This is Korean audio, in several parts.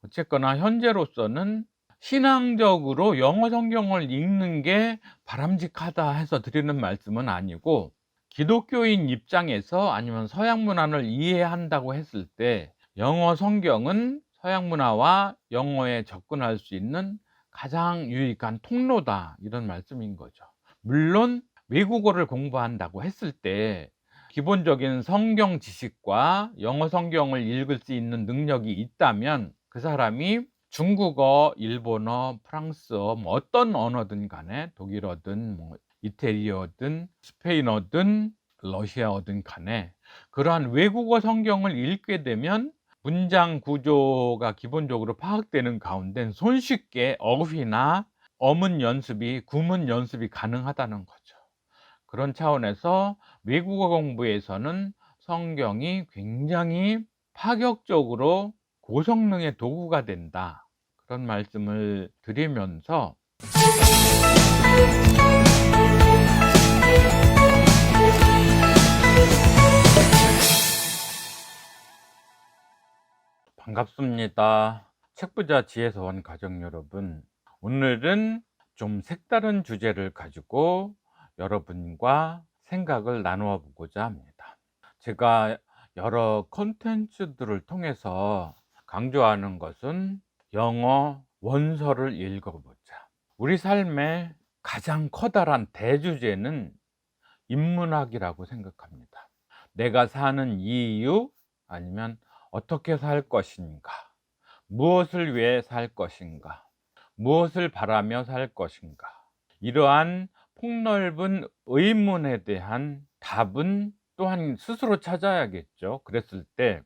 어쨌거나 현재로서는 신앙적으로 영어 성경을 읽는 게 바람직하다 해서 드리는 말씀은 아니고, 기독교인 입장에서 아니면 서양 문화를 이해한다고 했을 때 영어 성경은 서양 문화와 영어에 접근할 수 있는 가장 유익한 통로다, 이런 말씀인 거죠. 물론 외국어를 공부한다고 했을 때 기본적인 성경 지식과 영어 성경을 읽을 수 있는 능력이 있다면 그 사람이 중국어, 일본어, 프랑스어, 뭐 어떤 언어든 간에, 독일어든 뭐 이태리어든 스페인어든 러시아어든 간에 그러한 외국어 성경을 읽게 되면 문장 구조가 기본적으로 파악되는 가운데 손쉽게 어휘나 어문 연습이, 구문 연습이 가능하다는 거죠. 그런 차원에서 외국어 공부에서는 성경이 굉장히 파격적으로 고성능의 도구가 된다, 그런 말씀을 드리면서 반갑습니다. 책부자 지혜서 원 가족 여러분, 오늘은 좀 색다른 주제를 가지고 여러분과 생각을 나누어 보고자 합니다. 제가 여러 콘텐츠들을 통해서 강조하는 것은 영어 원서를 읽어보자. 우리 삶의 가장 커다란 대주제는 인문학이라고 생각합니다. 내가 사는 이유, 아니면 어떻게 살 것인가, 무엇을 위해 살 것인가, 무엇을 바라며 살 것인가, 이러한 폭넓은 의문에 대한 답은 또한 스스로 찾아야겠죠. 그랬을 때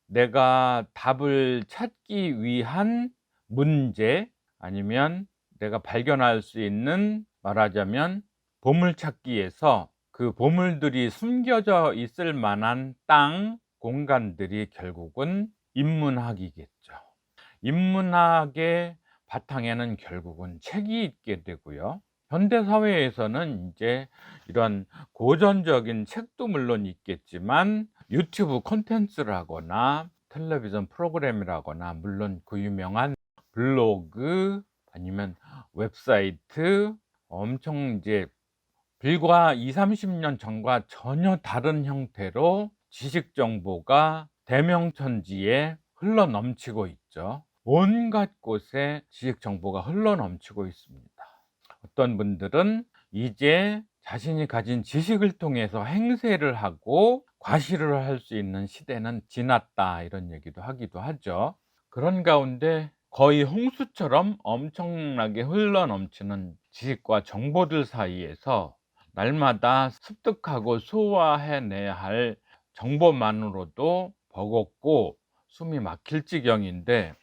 내가 답을 찾기 위한 문제, 아니면 내가 발견할 수 있는, 말하자면 보물찾기에서 그 보물들이 숨겨져 있을 만한 땅, 공간들이 결국은 인문학이겠죠. 인문학의 바탕에는 결국은 책이 있게 되고요. 현대 사회에서는 이제 이런 고전적인 책도 물론 있겠지만 유튜브 콘텐츠라거나 텔레비전 프로그램이라거나, 물론 그 유명한 블로그 아니면 웹사이트, 엄청 이제 불과 20-30년 전과 전혀 다른 형태로 지식 정보가 대명천지에 흘러 넘치고 있죠. 온갖 곳에 지식 정보가 흘러 넘치고 있습니다. 어떤 분들은 이제 자신이 가진 지식을 통해서 행세를 하고 과시를 할 수 있는 시대는 지났다, 이런 얘기도 하기도 하죠. 그런 가운데 거의 홍수처럼 엄청나게 흘러 넘치는 지식과 정보들 사이에서 날마다 습득하고 소화해내야 할 정보만으로도 버겁고 숨이 막힐 지경인데,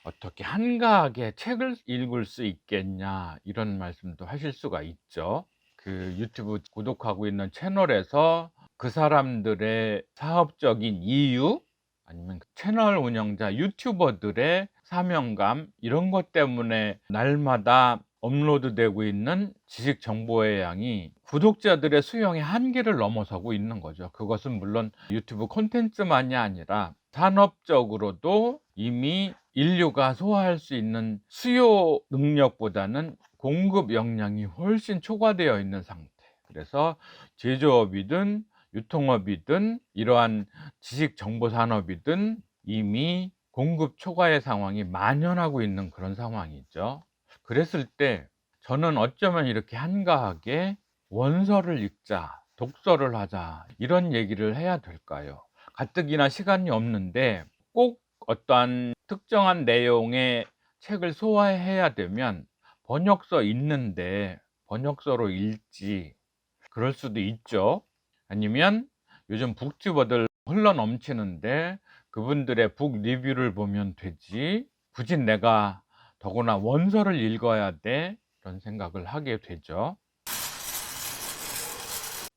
어떻게 한가하게 책을 읽을 수 있겠냐, 이런 말씀도 하실 수가 있죠. 그 유튜브 구독하고 있는 채널에서 그 사람들의 사업적인 이유, 아니면 그 채널 운영자 유튜버들의 사명감, 이런 것 때문에 날마다 업로드되고 있는 지식 정보의 양이 구독자들의 수용의 한계를 넘어서고 있는 거죠. 그것은 물론 유튜브 콘텐츠만이 아니라 산업적으로도 이미 인류가 소화할 수 있는 수요 능력보다는 공급 역량이 훨씬 초과되어 있는 상태. 그래서 제조업이든 유통업이든 이러한 지식 정보 산업이든 이미 공급 초과의 상황이 만연하고 있는 그런 상황이죠. 그랬을 때 저는 어쩌면 이렇게 한가하게 원서를 읽자, 독서를 하자, 이런 얘기를 해야 될까요? 가뜩이나 시간이 없는데 꼭 어떠한 특정한 내용의 책을 소화해야 되면 번역서 있는데 번역서로 읽지, 그럴 수도 있죠. 아니면 요즘 북튜버들 흘러 넘치는데 그분들의 북 리뷰를 보면 되지, 굳이 내가 더구나 원서를 읽어야 돼, 그런 생각을 하게 되죠.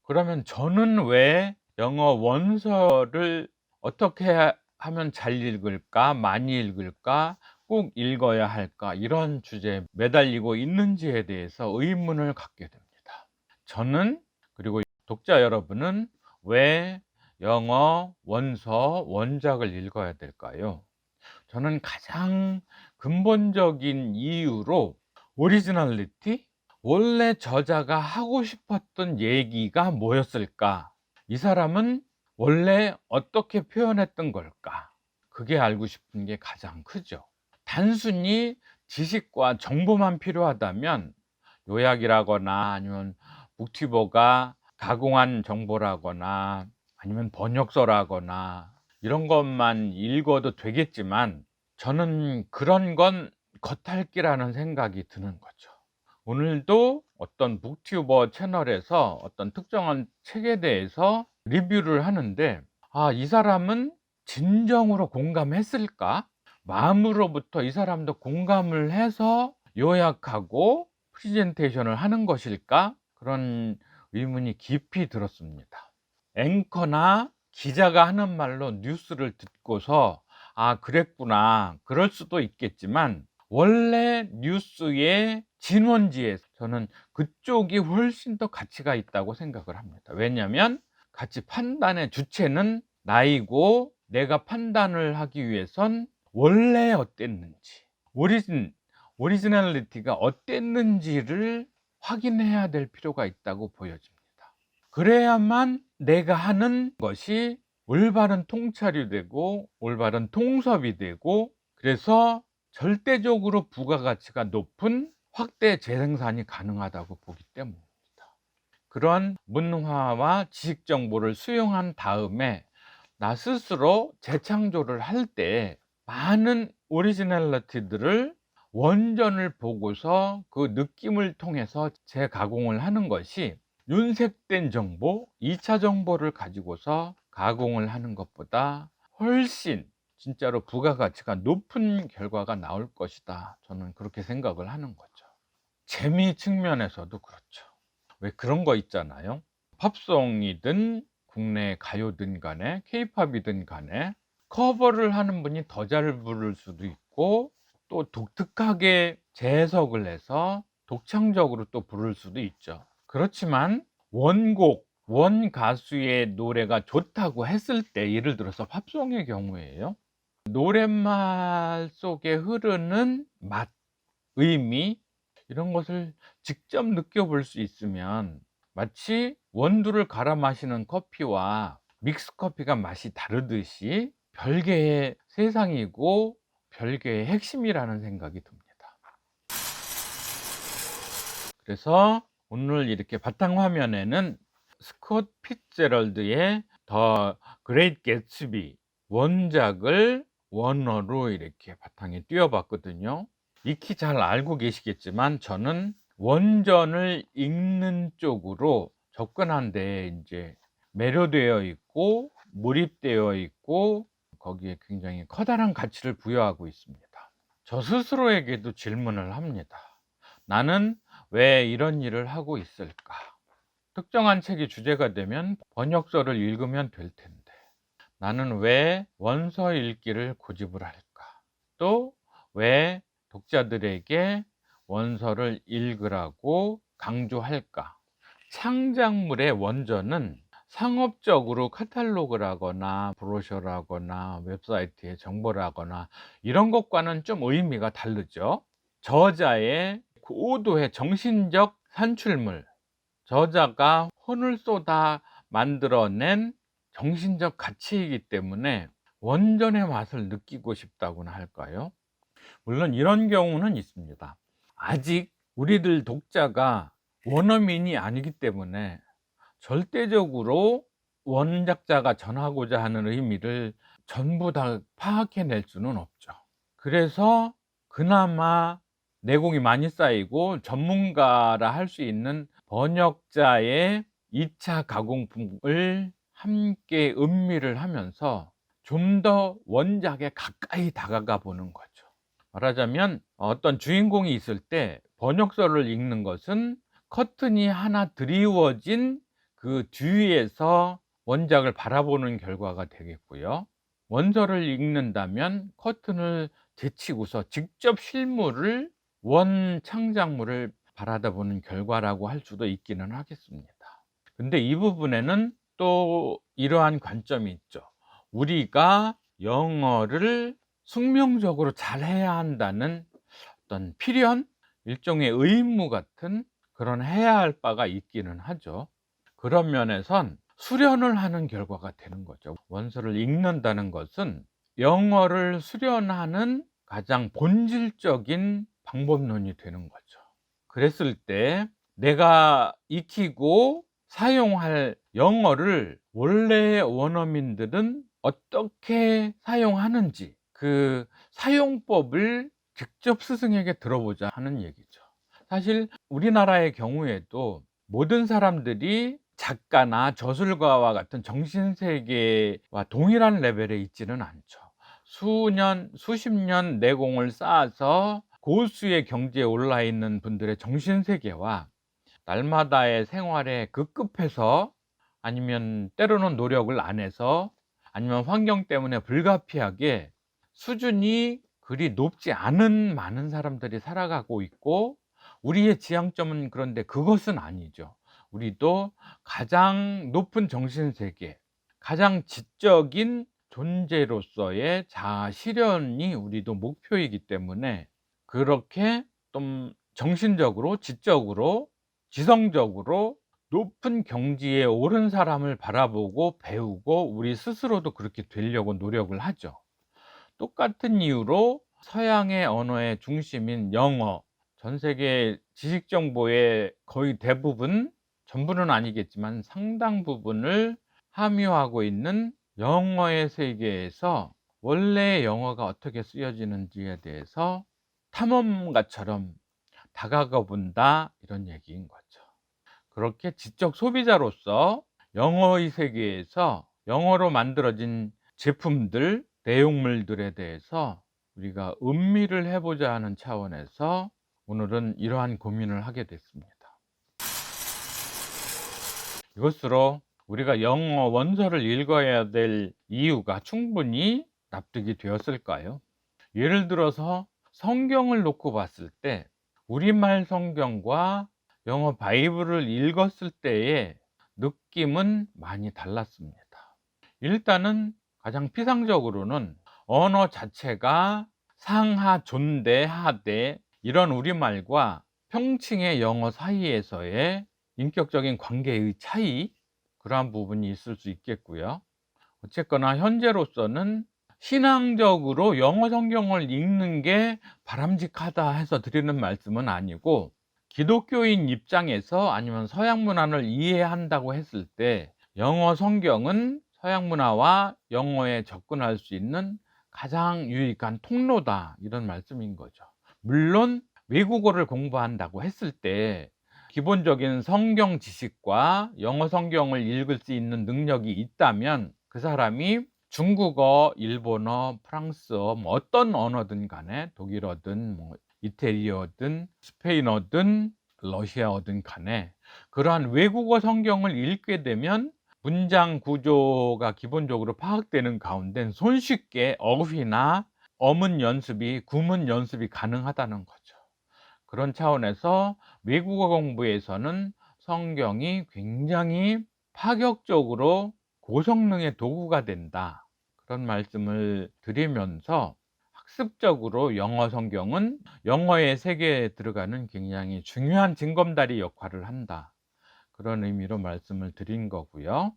그러면 저는 왜 영어 원서를 어떻게 하면 잘 읽을까, 많이 읽을까, 꼭 읽어야 할까, 이런 주제에 매달리고 있는지에 대해서 의문을 갖게 됩니다. 저는, 그리고 독자 여러분은 왜 영어 원서 원작을 읽어야 될까요? 저는 가장 근본적인 이유로 오리지널리티? 원래 저자가 하고 싶었던 얘기가 뭐였을까? 이 사람은 원래 어떻게 표현했던 걸까? 그게 알고 싶은 게 가장 크죠. 단순히 지식과 정보만 필요하다면 요약이라거나 아니면 북튜버가 가공한 정보라거나 아니면 번역서라거나 이런 것만 읽어도 되겠지만, 저는 그런 건 겉핥기라는 생각이 드는 거죠. 오늘도 어떤 북튜버 채널에서 어떤 특정한 책에 대해서 리뷰를 하는데, 이 사람은 진정으로 공감했을까? 마음으로부터 이 사람도 공감을 해서 요약하고 프레젠테이션을 하는 것일까? 그런 의문이 깊이 들었습니다. 앵커나 기자가 하는 말로 뉴스를 듣고서 그랬구나, 그럴 수도 있겠지만, 원래 뉴스의 진원지에서 저는 그쪽이 훨씬 더 가치가 있다고 생각을 합니다. 왜냐하면 가치 판단의 주체는 나이고, 내가 판단을 하기 위해선 원래 어땠는지, 오리지널리티가 어땠는지를 확인해야 될 필요가 있다고 보여집니다. 그래야만 내가 하는 것이 올바른 통찰이 되고 올바른 통섭이 되고, 그래서 절대적으로 부가가치가 높은 확대 재생산이 가능하다고 보기 때문입니다. 그런 문화와 지식 정보를 수용한 다음에 나 스스로 재창조를 할 때 많은 오리지널리티들을 원전을 보고서 그 느낌을 통해서 재가공을 하는 것이, 윤색된 정보, 2차 정보를 가지고서 가공을 하는 것보다 훨씬 진짜로 부가가치가 높은 결과가 나올 것이다, 저는 그렇게 생각을 하는 거죠. 재미 측면에서도 그렇죠. 왜 그런 거 있잖아요. 팝송이든 국내 가요든 간에, 케이팝이든 간에 커버를 하는 분이 더 잘 부를 수도 있고, 또 독특하게 재해석을 해서 독창적으로 또 부를 수도 있죠. 그렇지만 원곡, 원 가수의 노래가 좋다고 했을 때, 예를 들어서 팝송의 경우에요, 노랫말 속에 흐르는 맛, 의미, 이런 것을 직접 느껴볼 수 있으면, 마치 원두를 갈아 마시는 커피와 믹스 커피가 맛이 다르듯이 별개의 세상이고 별개의 핵심이라는 생각이 듭니다. 그래서 오늘 이렇게 바탕화면에는 스콧 피츠제럴드의 더 그레이트 개츠비 원작을 원어로 이렇게 바탕에 띄워봤거든요. 익히 잘 알고 계시겠지만, 저는 원전을 읽는 쪽으로 접근한 데 이제 매료되어 있고 몰입되어 있고, 거기에 굉장히 커다란 가치를 부여하고 있습니다. 저 스스로에게도 질문을 합니다. 나는 왜 이런 일을 하고 있을까? 특정한 책이 주제가 되면 번역서를 읽으면 될 텐데, 나는 왜 원서 읽기를 고집을 할까? 또 왜 독자들에게 원서를 읽으라고 강조할까? 창작물의 원전은 상업적으로 카탈로그를 하거나 브로셔를 하거나 웹사이트에 정보를 하거나 이런 것과는 좀 의미가 다르죠. 저자의 고도의 정신적 산출물, 저자가 혼을 쏟아 만들어낸 정신적 가치이기 때문에 원전의 맛을 느끼고 싶다고나 할까요? 물론 이런 경우는 있습니다. 아직 우리들 독자가 원어민이 아니기 때문에 절대적으로 원작자가 전하고자 하는 의미를 전부 다 파악해낼 수는 없죠. 그래서 그나마 내공이 많이 쌓이고 전문가라 할 수 있는 번역자의 2차 가공품을 함께 음미를 하면서 좀 더 원작에 가까이 다가가 보는 거죠. 말하자면 어떤 주인공이 있을 때 번역서를 읽는 것은 커튼이 하나 드리워진 그 뒤에서 원작을 바라보는 결과가 되겠고요. 원서를 읽는다면 커튼을 제치고서 직접 실물을, 원 창작물을 바라다보는 결과라고 할 수도 있기는 하겠습니다. 근데 이 부분에는 또 이러한 관점이 있죠. 우리가 영어를 숙명적으로 잘해야 한다는 어떤 필연, 일종의 의무 같은 그런 해야 할 바가 있기는 하죠. 그런 면에선 수련을 하는 결과가 되는 거죠. 원서를 읽는다는 것은 영어를 수련하는 가장 본질적인 방법론이 되는 거죠. 그랬을 때 내가 익히고 사용할 영어를 원래 원어민들은 어떻게 사용하는지 그 사용법을 직접 스승에게 들어보자 하는 얘기죠. 사실 우리나라의 경우에도 모든 사람들이 작가나 저술가와 같은 정신세계와 동일한 레벨에 있지는 않죠. 수년, 수십 년 내공을 쌓아서 고수의 경지에 올라 있는 분들의 정신세계와 날마다의 생활에 급급해서, 아니면 때로는 노력을 안 해서, 아니면 환경 때문에 불가피하게 수준이 그리 높지 않은 많은 사람들이 살아가고 있고, 우리의 지향점은 그런데 그것은 아니죠. 우리도 가장 높은 정신세계, 가장 지적인 존재로서의 자아 실현이 우리도 목표이기 때문에, 그렇게 좀 정신적으로, 지적으로, 지성적으로 높은 경지에 오른 사람을 바라보고 배우고 우리 스스로도 그렇게 되려고 노력을 하죠. 똑같은 이유로 서양의 언어의 중심인 영어, 전 세계 지식 정보의 거의 대부분, 전부는 아니겠지만 상당 부분을 함유하고 있는 영어의 세계에서 원래 영어가 어떻게 쓰여지는지에 대해서 탐험가처럼 다가가 본다, 이런 얘기인 거죠. 그렇게 지적 소비자로서 영어의 세계에서 영어로 만들어진 제품들, 내용물들에 대해서 우리가 음미를 해보자 하는 차원에서 오늘은 이러한 고민을 하게 됐습니다. 이것으로 우리가 영어 원서를 읽어야 될 이유가 충분히 납득이 되었을까요? 예를 들어서 성경을 놓고 봤을 때 우리말 성경과 영어 바이블을 읽었을 때의 느낌은 많이 달랐습니다. 일단은 가장 피상적으로는 언어 자체가 상하, 존대, 하대 이런 우리말과 평칭의 영어 사이에서의 인격적인 관계의 차이, 그러한 부분이 있을 수 있겠고요. 어쨌거나 현재로서는 신앙적으로 영어 성경을 읽는 게 바람직하다 해서 드리는 말씀은 아니고, 기독교인 입장에서 아니면 서양 문화를 이해한다고 했을 때 영어 성경은 서양 문화와 영어에 접근할 수 있는 가장 유익한 통로다, 이런 말씀인 거죠. 물론 외국어를 공부한다고 했을 때 기본적인 성경 지식과 영어 성경을 읽을 수 있는 능력이 있다면 그 사람이 중국어, 일본어, 프랑스어, 어떤 언어든 간에, 독일어든 이태리어든 스페인어든 러시아어든 간에 그러한 외국어 성경을 읽게 되면 문장 구조가 기본적으로 파악되는 가운데 손쉽게 어휘나 어문 연습이, 구문 연습이 가능하다는 거죠. 그런 차원에서 외국어 공부에서는 성경이 굉장히 파격적으로 고성능의 도구가 된다, 그런 말씀을 드리면서 학습적으로 영어 성경은 영어의 세계에 들어가는 굉장히 중요한 징검다리 역할을 한다, 그런 의미로 말씀을 드린 거고요.